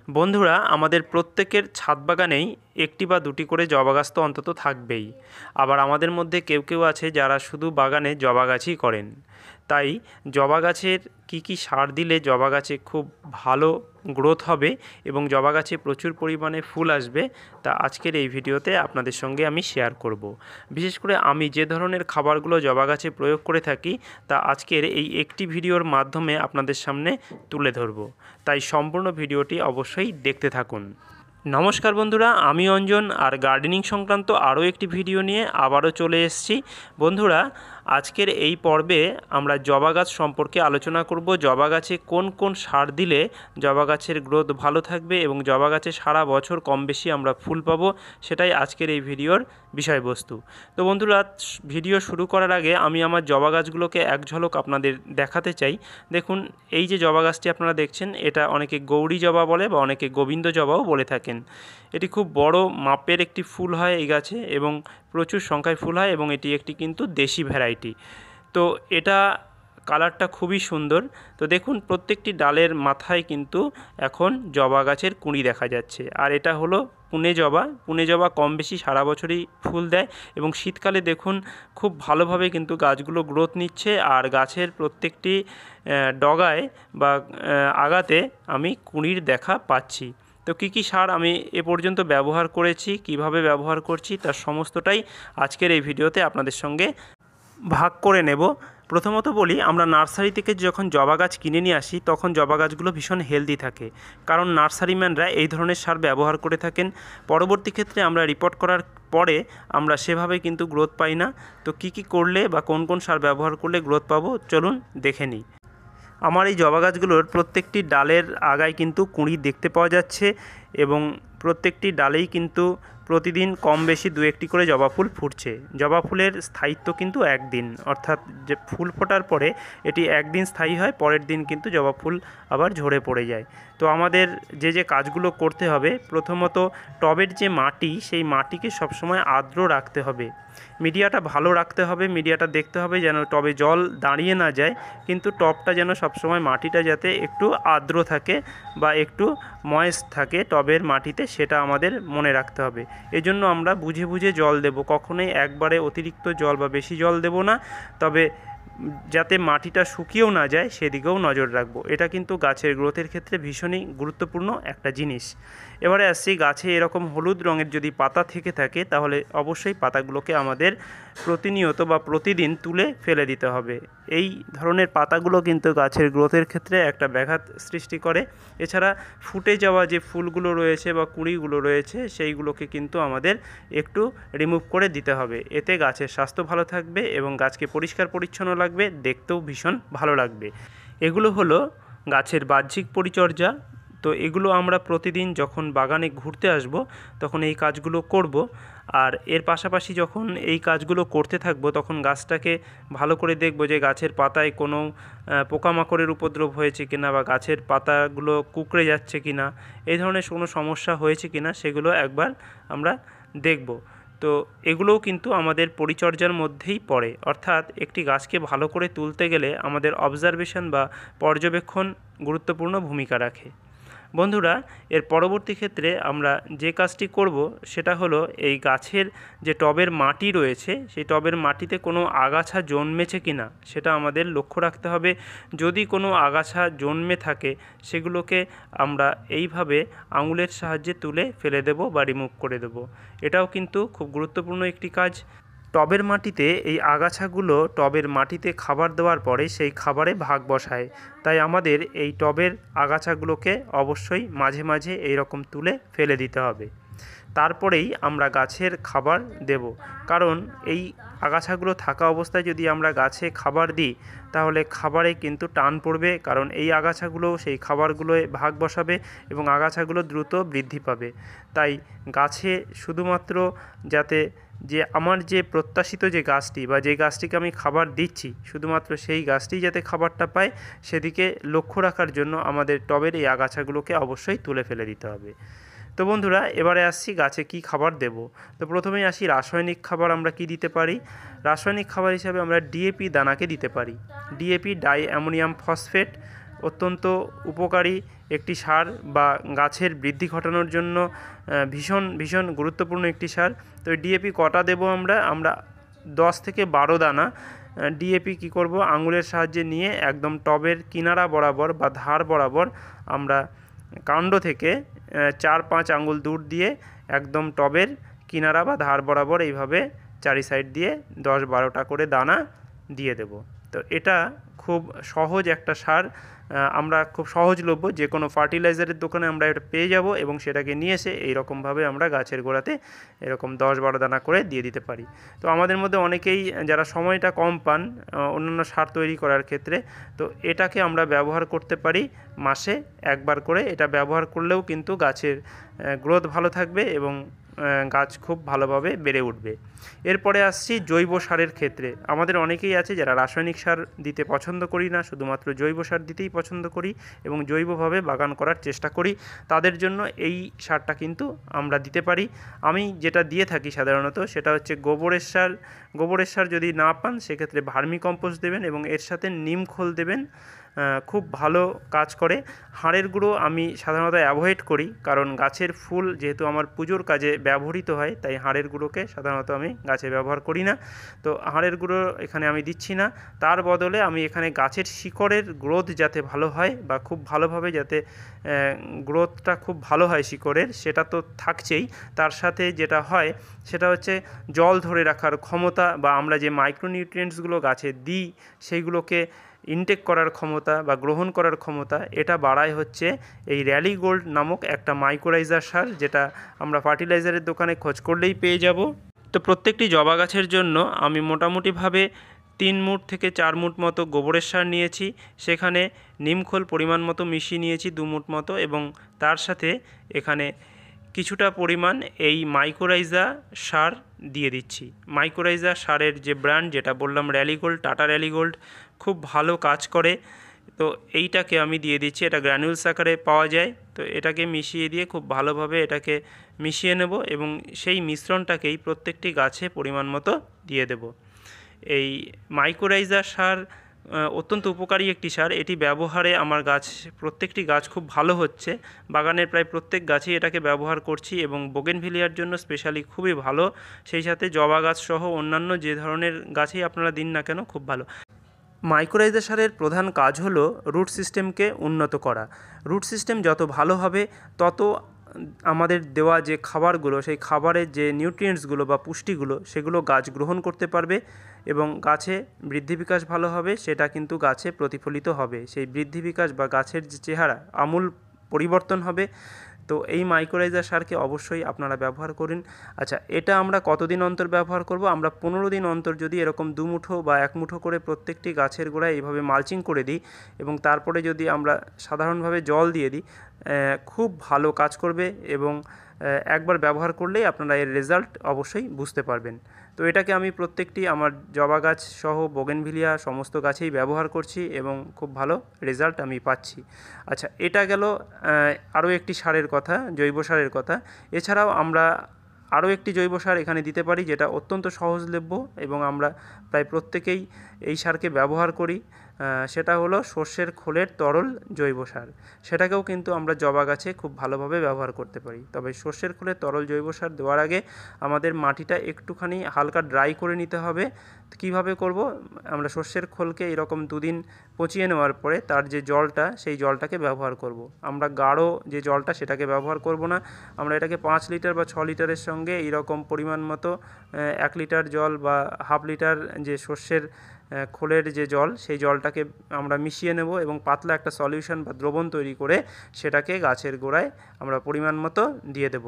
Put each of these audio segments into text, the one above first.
বন্ধুরা, আমাদের প্রত্যেকের ছাদ বাগানেই একটি বা দুটি করে জবা গাছ তো অন্তত থাকবেই। আবার আমাদের মধ্যে কেউ কেউ আছে যারা শুধু বাগানে জবা গাছই করেন। তাই জবা গাছের কী সার দিলে জবা গাছে খুব ভালো গ্রোথ হবে এবং জবা গাছে প্রচুর পরিমাণে ফুল আসবে, তা আজকের এই ভিডিওতে আপনাদের সঙ্গে আমি শেয়ার করব। বিশেষ করে আমি যে ধরনের খাবারগুলো জবা গাছে প্রয়োগ করে থাকি তা আজকের এই একটি ভিডিওর মাধ্যমে আপনাদের সামনে তুলে ধরব। তাই সম্পূর্ণ ভিডিওটি অবশ্যই দেখতে থাকুন। নমস্কার বন্ধুরা, আমি অঞ্জন আর গার্ডেনিং সংক্রান্ত আরও একটি ভিডিও নিয়ে আবারও চলে এসেছি। বন্ধুরা, আজকের এই পর্বে আমরা জবা গাছ সম্পর্কে আলোচনা করব। জবা গাছে কোন কোন সার দিলে জবা গাছের গ্রোথ ভালো থাকবে এবং জবা গাছে সারা বছর কম বেশি আমরা ফুল পাবো, সেটাই আজকের এই ভিডিওর বিষয়বস্তু। তো বন্ধুরা, ভিডিও শুরু করার আগে আমি আমার জবা গাছগুলোকে এক ঝলক আপনাদের দেখাতে চাই। দেখুন, এই যে জবা গাছটি আপনারা দেখছেন, এটা অনেকে গৌরী জবা বলে বা অনেকে গোবিন্দ জবাও বলে থাকেন। এটি খুব বড় মাপের একটি ফুল হয় এই গাছে এবং প্রচুর সংখ্যায় ফুল হয় এবং এটি একটি কিন্তু দেশি ভ্যারাইটি। তো এটা কালারটা খুবই সুন্দর। তো দেখুন, প্রত্যেকটি ডালের মাথায় কিন্তু এখন জবা গাছের কুঁড়ি দেখা যাচ্ছে। আর এটা হলো পুনে জবা। পুনে জবা কম বেশি সারা বছরই ফুল দেয় এবং শীতকালে দেখুন খুব ভালোভাবে কিন্তু গাছগুলো গ্রোথ নিচ্ছে। আর গাছের প্রত্যেকটি ডগায় বা আগাতে আমি কুঁড়ির দেখা পাচ্ছি। তো কী সার আমি এ পর্যন্ত ব্যবহার করেছি, কিভাবে ব্যবহার করছি, তার সমস্তটাই আজকের এই ভিডিওতে আপনাদের সঙ্গে ভাগ করে নেব। প্রথমত বলি, আমরা নার্সারি থেকে যখন জবা গাছ কিনে নিয়ে আসি তখন জবা গাছগুলো ভীষণ হেলদি থাকে, কারণ নার্সারিম্যানরা এই ধরনের সার ব্যবহার করে থাকেন। পরবর্তী ক্ষেত্রে আমরা রিপোর্ট করার পরে আমরা সেভাবে কিন্তু গ্রোথ পাই না। তো কী করলে বা কোন কোন সার ব্যবহার করলে গ্রোথ পাবো, চলুন দেখে নিই। আমার এই জবা গাছগুলোর প্রত্যেকটি ডালের আগায় কিন্তু কুঁড়ি দেখতে পাওয়া যাচ্ছে এবং প্রত্যেকটি ডালেই কিন্তু প্রতিদিন কম বেশি দু একটি করে জবা ফুল ফুটছে। জবা ফুলের স্থায়িত্ব কিন্তু একদিন, অর্থাৎ যে ফুল ফোটার পরে এটি একদিন স্থায়ী হয়, পরের দিন কিন্তু জবা ফুল আবার ঝরে পড়ে যায়। তো আমাদের যে কাজগুলো করতে হবে, প্রথমত টবের যে মাটি, সেই মাটিকে সবসময় আর্দ্র রাখতে হবে। মিডিয়াটা ভালো রাখতে হবে, মিডিয়াটা দেখতে হবে যেন টবে জল দাঁড়িয়ে না যায়, কিন্তু টবটা যেন সবসময় মাটিটা যাতে একটু আর্দ্র থাকে বা একটু ময়েস্ট থাকে টবের মাটিতে, সেটা আমাদের মনে রাখতে হবে। এজন্য আমরা বুঝে বুঝে জল দেব, কখনোই একবারে অতিরিক্ত জল বা বেশি জল দেব না। তবে যাতে মাটিটা শুকিয়েও না যায় সেদিকেও নজর রাখবো। এটা কিন্তু গাছের গ্রোথের ক্ষেত্রে ভীষণই গুরুত্বপূর্ণ একটা জিনিস। এবারে আসছি, গাছে এরকম হলুদ রঙের যদি পাতা থেকে থাকে তাহলে অবশ্যই পাতাগুলোকে আমাদের প্রতিনিয়ত বা প্রতিদিন তুলে ফেলে দিতে হবে। এই ধরনের পাতাগুলো কিন্তু গাছের গ্রোথের ক্ষেত্রে একটা ব্যাঘাত সৃষ্টি করে। এছাড়া ফুটে যাওয়া যে ফুলগুলো রয়েছে বা কুঁড়িগুলো রয়েছে সেইগুলোকে কিন্তু আমাদের একটু রিমুভ করে দিতে হবে। এতে গাছের স্বাস্থ্য ভালো থাকবে এবং গাছকে পরিষ্কার পরিচ্ছন্ন লাগবে, দেখতেও ভীষণ ভালো লাগবে। এগুলো হলো গাছের বাহ্যিক পরিচর্যা। তো এগুলো আমরা প্রতিদিন যখন বাগানে ঘুরতে আসব তখন এই কাজগুলো করব। আর এর পাশাপাশি যখন এই কাজগুলো করতে থাকব তখন গাছটাকে ভালো করে দেখব যে গাছের পাতায় কোনো পোকামাকড়ের উপদ্রব হয়েছে কিনা বা গাছের পাতাগুলো কুঁকড়ে যাচ্ছে কিনা, এই ধরনের কোনো সমস্যা হয়েছে কিনা সেগুলো একবার আমরা দেখব। তো এগুলোও কিন্তু আমাদের পরিচর্যার মধ্যেই পড়ে। অর্থাৎ একটি গাছকে ভালো করে তুলতে গেলে আমাদের অবজারভেশন বা পর্যবেক্ষণ গুরুত্বপূর্ণ ভূমিকা রাখে। বন্ধুরা, এর পরবর্তী ক্ষেত্রে আমরা যে কাজটি করব সেটা হলো, এই গাছের যে টবের মাটি রয়েছে সেই টবের মাটিতে কোনো আগাছা জন্মেছে কিনা সেটা আমাদের লক্ষ্য রাখতে হবে। যদি কোনো আগাছা জন্মে থাকে সেগুলোকে আমরা এইভাবে আঙুলের সাহায্যে তুলে ফেলে দেব বা রিমুভ করে দেব। এটাও কিন্তু খুব গুরুত্বপূর্ণ একটি কাজ। টবের মাটিতে এই আগাছাগুলো টবের মাটিতে খাবার দেওয়ার পরে সেই খাবারে ভাগ বসায়। তাই আমাদের এই টবের আগাছাগুলোকে অবশ্যই মাঝে মাঝে এইরকম তুলে ফেলে দিতে হবে। তারপরেই আমরা গাছের খাবার দেব, কারণ এই আগাছাগুলো থাকা অবস্থায় যদি আমরা গাছে খাবার দিই তাহলে খাবারে কিন্তু টান পড়বে, কারণ এই আগাছাগুলো সেই খাবারগুলোয় ভাগ বসাবে এবং আগাছাগুলো দ্রুত বৃদ্ধি পাবে। তাই গাছে শুধুমাত্র যাতে যে আমার যে প্রত্যাশিত যে গাছটি বা যে গাছটিকে আমি খাবার দিচ্ছি শুধুমাত্র সেই গাছটি যাতে খাবারটা পায় সেদিকে লক্ষ্য রাখার জন্য আমাদের টবের এই আগাছাগুলোকে অবশ্যই তুলে ফেলে দিতে হবে। তো বন্ধুরা, এবারে আসছি গাছে কি খাবার দেব। তো প্রথমেই আসি রাসায়নিক খাবার আমরা কি দিতে পারি। রাসায়নিক খাবার হিসাবে আমরা ডিএপি দানাকে দিতে পারি। ডিএপি, ডাই অ্যামোনিয়াম ফসফেট, অত্যন্ত উপকারী একটি সার বা গাছের বৃদ্ধি ঘটানোর জন্য ভীষণ ভীষণ গুরুত্বপূর্ণ একটি সার। তো ডিএপি কটা দেবো আমরা 10 থেকে 12 দানা ডিএপি কী করব, আঙুলের সাহায্যে নিয়ে একদম টবের কিনারা বরাবর বা ধার বরাবর আমরা কাণ্ড থেকে 4-5 আঙুল দূর দিয়ে একদম টবের কিনারা বা ধার বরাবর এইভাবে চারি সাইড দিয়ে 10-12টা করে দানা দিয়ে দেব। তো এটা খুব সহজ একটা সার, আমরা খুব সহজলভ্য, যে কোনো ফার্টিলাইজারের দোকানে আমরা এটা পেয়ে যাব এবং সেটাকে নিয়ে এসে এইরকমভাবে আমরা গাছের গোড়াতে এরকম 10-12 দানা করে দিয়ে দিতে পারি। তো আমাদের মধ্যে অনেকেই যারা সময়টা কম পান অন্যান্য সার তৈরি করার ক্ষেত্রে, তো এটাকে আমরা ব্যবহার করতে পারি মাসে একবার করে। এটা ব্যবহার করলেও কিন্তু গাছের গ্রোথ ভালো থাকবে এবং গাছ খুব ভালোভাবে বেড়ে উঠবে। এরপরে আসছি জৈব সারের ক্ষেত্রে। আমাদের অনেকেই আছে যারা রাসায়নিক সার দিতে পছন্দ করি না, শুধুমাত্র জৈব সার দিতেই পছন্দ করি এবং জৈবভাবে বাগান করার চেষ্টা করি। তাদের জন্য এই সারটা কিন্তু আমরা দিতে পারি। আমি যেটা দিয়ে থাকি সাধারণত সেটা হচ্ছে গোবরের সার। গোবরের সার যদি না পান সেক্ষেত্রে ভার্মি কম্পোস্ট দেবেন এবং এর সাথে নিম খোল দেবেন, খুব ভালো কাজ করে। হাড়ের গুঁড়ো আমি সাধারণত অ্যাভয়েড করি, কারণ গাছের ফুল যেহেতু আমার পুজোর কাজে ব্যবহৃত হয়, তাই হাড়ের গুঁড়োকে সাধারণত আমি গাছে ব্যবহার করি না। তো হাড়ের গুঁড়ো এখানে আমি দিচ্ছি না, তার বদলে আমি এখানে গাছের শিকড়ের গ্রোথ যাতে ভালো হয় বা খুব ভালোভাবে যাতে গ্রোথটা খুব ভালো হয় শিকড়ের, সেটা তো থাকছেই। তার সাথে যেটা হয় সেটা হচ্ছে জল ধরে রাখার ক্ষমতা, বা আমরা যে মাইক্রোনিউট্রিয়েন্টসগুলো গাছে দিই সেইগুলোকে ইনটেক করার ক্ষমতা বা গ্রহণ করার ক্ষমতা, এটা বাড়ায় হচ্ছে এই র্যালি গোল্ড নামক একটা মাইক্রোরাইজার সার, যেটা আমরা ফার্টিলাইজারের দোকানে খোঁজ করলেই পেয়ে যাব। তো প্রত্যেকটি জবা গাছের জন্য আমি মোটামুটিভাবে 3 মুঠ থেকে 4 মুঠ মতো গোবরের সার নিয়েছি, সেখানে নিমখোল পরিমাণ মতো মিশিয়ে নিয়েছি 2 মুঠ মতো, এবং তার সাথে এখানে কিছুটা পরিমাণ এই মাইক্রোরাইজা সার দিয়ে দিচ্ছি। মাইক্রোরাইজা সারের যে ব্র্যান্ড, যেটা বললাম rally gold, tata rally gold, খুব ভালো কাজ করে। তো এইটাকে আমি দিয়ে দিচ্ছি, এটা গ্র্যানুলস আকারে পাওয়া যায়। তো এটাকে মিশিয়ে দিয়ে খুব ভালোভাবে এটাকে মিশিয়ে নেব এবং সেই মিশ্রণটাকেই প্রত্যেকটি গাছে পরিমাণ মতো দিয়ে দেব। এই মাইক্রোরাইজা সার অত্যন্ত উপকারী একটি সার। এটি ব্যবহারে আমার গাছ, প্রত্যেকটি গাছ খুব ভালো হচ্ছে। বাগানের প্রায় প্রত্যেক গাছেই এটাকে ব্যবহার করছি এবং বোগেনভিলিয়ার জন্য স্পেশালি খুবই ভালো। সেই সাথে জবা গাছ সহ অন্যান্য যে ধরনের গাছেই আপনারা দিন না কেন খুব ভালো। মাইক্রোরাইজা সারের প্রধান কাজ হলো রুট সিস্টেমকে উন্নত করা। রুট সিস্টেম যত ভালো হবে তত আমাদের দেওয়া যে খাবারগুলো, সেই খাবারের যে নিউট্রিয়েন্টসগুলো বা পুষ্টিগুলো, সেগুলো গাছ গ্রহণ করতে পারবে এবং গাছে বৃদ্ধি বিকাশ ভালো হবে। সেটা কিন্তু গাছে প্রতিফলিত হবে, সেই বৃদ্ধি বিকাশ বা গাছের যে চেহারা আমূল পরিবর্তন হবে। তো এই মাইক্রোরাইজা সারকে অবশ্যই আপনারা ব্যবহার করুন। আচ্ছা, এটা আমরা কতদিন অন্তর ব্যবহার করব? আমরা 15 দিন অন্তর যদি এরকম 2 মুঠো বা 1 মুঠো করে প্রত্যেকটি গাছের গোড়ায় এইভাবে মালচিং করে দিই এবং তারপরে যদি আমরা সাধারণভাবে জল দিয়ে দিই, খুব ভালো কাজ করবে এবং একবার ব্যবহার করলেই আপনারা এর রেজাল্ট অবশ্যই বুঝতে পারবেন। তো এটাকে আমি প্রত্যেকটি আমার জবা গাছ সহ বোগেনভিলিয়া সমস্ত গাছেই ব্যবহার করছি এবং খুব ভালো রেজাল্ট আমি পাচ্ছি। আচ্ছা, এটা গেল আরও একটি সারের কথা, জৈব সারের কথা। এছাড়াও আমরা আরও একটি জৈব সার এখানে দিতে পারি, যেটা অত্যন্ত সহজলভ্য এবং আমরা প্রায় প্রত্যেকেই এই সারকে ব্যবহার করি। সেটা হলো সর্ষের খোলের তরল জৈব সার। সেটাকেও কিন্তু আমরা জবা গাছে খুব ভালোভাবে ব্যবহার করতে পারি। তবে সর্ষের খোলের তরল জৈব সার দেওয়ার আগে আমাদের মাটিটা একটুখানি হালকা ড্রাই করে নিতে হবে। কিভাবে করব? আমরা সর্ষের খোলকে এরকম 2 দিন পচিয়ে নেওয়ার পরে তার যে জলটা, সেই জলটাকে ব্যবহার করব। আমরা গাঢ় যে জলটা সেটাকে ব্যবহার করব না। আমরা এটাকে 5 লিটার বা 6 লিটারের সঙ্গে এইরকম পরিমাণ মতো 1 লিটার জল বা হাফ লিটার যে সর্ষের খোলের যে জল, সেই জলটাকে আমরা মিশিয়ে নেব এবং পাতলা একটা সলিউশন বা দ্রবণ তৈরি করে সেটাকে গাছের গোড়ায় আমরা পরিমাণ মতো দিয়ে দেব।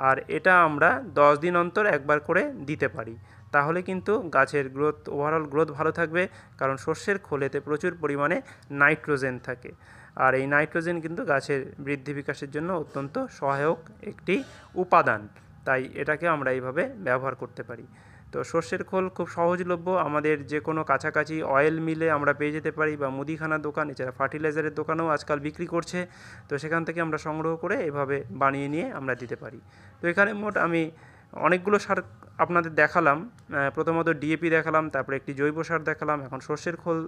আর এটা আমরা 10 দিন অন্তর একবার করে দিতে পারি। তাহলে কিন্তু গাছের গ্রোথ, ওভারঅল গ্রোথ ভালো থাকবে, কারণ সর্ষের খোলেতে প্রচুর পরিমাণে নাইট্রোজেন থাকে। আর এই নাইট্রোজেন কিন্তু গাছের বৃদ্ধি বিকাশের জন্য অত্যন্ত সহায়ক একটি উপাদান, তাই এটাকে আমরা এইভাবে ব্যবহার করতে পারি। তো সর্ষের খোল খুব সহজলভ্য, আমাদের যে কোনো কাছাকাছি অয়েল মিলে আমরা পেয়ে যেতে পারি বা মুদিখানার দোকান, এছাড়া ফার্টিলাইজারের দোকানেও আজকাল বিক্রি করছে। তো সেখান থেকে আমরা সংগ্রহ করে এভাবে বানিয়ে নিয়ে আমরা দিতে পারি। তো এখানে মোট আমি অনেকগুলো সার আপনাদের দেখালাম। প্রথমত ডিএপি দেখালাম, তারপরে একটি জৈব সার দেখালাম, এখন সর্ষের খোল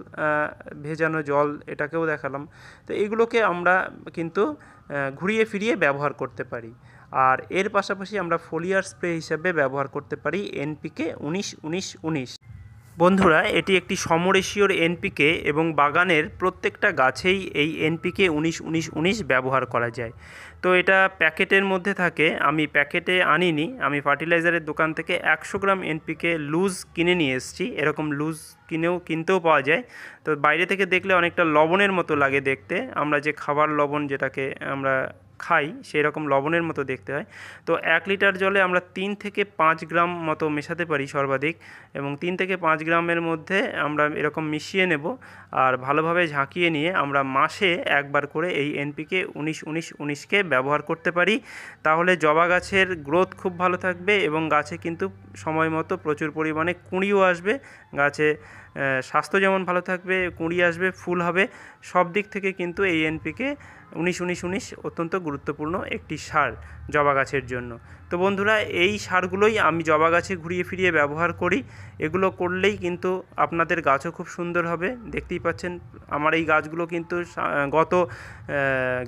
ভেজানো জল এটাকেও দেখালাম। তো এগুলোকে আমরা কিন্তু ঘুরিয়ে ফিরিয়ে ব্যবহার করতে পারি। আর এর পাশাপাশি আমরা ফোলিয়ার স্প্রে হিসাবে ব্যবহার করতে পারি এনপিকে 19-19-19। বন্ধুরা, এটি একটি সমরেশিওর এনপিকে এবং বাগানের প্রত্যেকটা গাছেই এই এনপিকে 19-19-19 ব্যবহার করা যায়। তো এটা প্যাকেটের মধ্যে থাকে, আমি প্যাকেটে আনিনি, আমি ফার্টিলাইজারের দোকান থেকে 100 গ্রাম এনপিকে লুজ কিনে নিয়ে এসেছি। এরকম লুজ কিনতেও পাওয়া যায়। তো বাইরে থেকে দেখলে অনেকটা লবণের মতো লাগে দেখতে, আমরা যে খাবার লবণ যেটাকে আমরা খাই সেই রকম লবণের মতো দেখতে হয়। তো 1 লিটার জলে আমরা 3 থেকে 5 গ্রাম মতো মেশাতে পারি সর্বাধিক, এবং 3 থেকে 5 গ্রামের মধ্যে আমরা এরকম মিশিয়ে নেব। আর ভালোভাবে ঝাঁকিয়ে নিয়ে আমরা মাসে একবার করে এই এনপিকে 19-19-19কে ব্যবহার করতে পারি। তাহলে জবা গাছের গ্রোথ খুব ভালো থাকবে এবং গাছে কিন্তু সময় মতো প্রচুর পরিমাণে কুঁড়িও আসবে, গাছে স্বাস্থ্য যেমন ভালো থাকবে, কুঁড়ি আসবে, ফুল হবে, সব দিক থেকে কিন্তু এই এনপিকে 19-19-19 অত্যন্ত গুরুত্বপূর্ণ একটি সার জবা গাছের জন্য। তো বন্ধুরা, এই সারগুলোই আমি জবা গাছে ঘুরিয়ে ফিরিয়ে ব্যবহার করি। এগুলো করলেই কিন্তু আপনাদের গাছও খুব সুন্দর হবে। দেখতেই পাচ্ছেন আমার এই গাছগুলো কিন্তু গত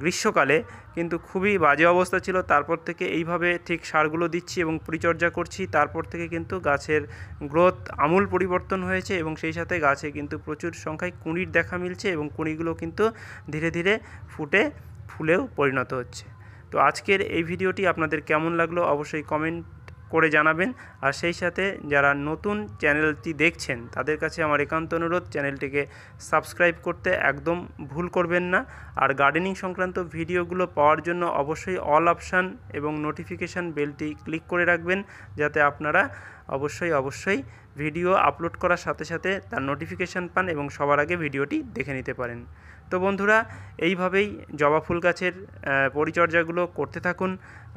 গ্রীষ্মকালে কিন্তু খুবই বাজে অবস্থা ছিল, তারপর থেকে এইভাবে ঠিক সারগুলো দিচ্ছি এবং পরিচর্যা করছি, তারপর থেকে কিন্তু গাছের গ্রোথ আমূল পরিবর্তন হয়েছে এবং সেই সাথে গাছে কিন্তু প্রচুর সংখ্যায় কুঁড়ির দেখা মিলছে এবং কুঁড়িগুলো কিন্তু ধীরে ধীরে ফুটে ফুলেও পরিণত হচ্ছে। তো আজকের এই ভিডিওটি আপনাদের কেমন লাগলো অবশ্যই কমেন্ট করে জানাবেন। আর সেই সাথে যারা নতুন চ্যানেলটি দেখছেন তাদের কাছে আমার একান্ত অনুরোধ, চ্যানেলটিকে সাবস্ক্রাইব করতে একদম ভুল করবেন না। আর গার্ডেনিং সংক্রান্ত ভিডিওগুলো পাওয়ার জন্য অবশ্যই অল অপশান এবং নোটিফিকেশান বেলটি ক্লিক করে রাখবেন, যাতে আপনারা অবশ্যই ভিডিও আপলোড করার সাথে সাথে তার নোটিফিকেশান পান এবং সবার আগে ভিডিওটি দেখে নিতে পারেন। তো বন্ধুরা, এইভাবেই জবা ফুল গাছের পরিচর্যাগুলো করতে থাকুন।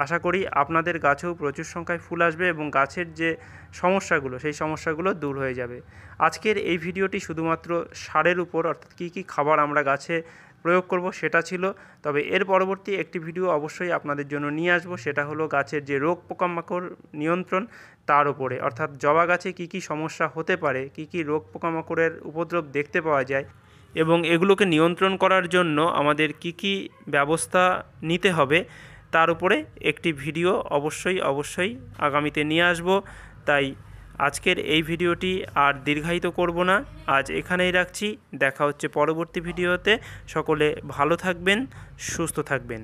আশা করি আপনাদের গাছেও প্রচুর সংখ্যায় ফুল আসবে এবং গাছের যে সমস্যাগুলো সেই সমস্যাগুলো দূর হয়ে যাবে। আজকের এই ভিডিওটি শুধুমাত্র সারের উপর, অর্থাৎ কী কী খাবার আমরা গাছে প্রয়োগ করব সেটা ছিল। তবে এর পরবর্তী একটি ভিডিও অবশ্যই আপনাদের জন্য নিয়ে আসবো, সেটা হলো গাছের যে রোগ পোকামাকড় নিয়ন্ত্রণ তার উপরে, অর্থাৎ জবা গাছে কী কী সমস্যা হতে পারে, কী কী রোগ পোকামাকড়ের উপদ্রব দেখতে পাওয়া যায় এবং এগুলোকে নিয়ন্ত্রণ করার জন্য আমাদের কী কী ব্যবস্থা নিতে হবে তার উপরে একটি ভিডিও অবশ্যই আগামীতে নিয়ে আসব। তাই আজকের এই ভিডিওটি আর দীর্ঘায়িত করব না, আজ এখানেই রাখছি। দেখা হচ্ছে পরবর্তী ভিডিওতে। সকলে ভালো থাকবেন, সুস্থ থাকবেন।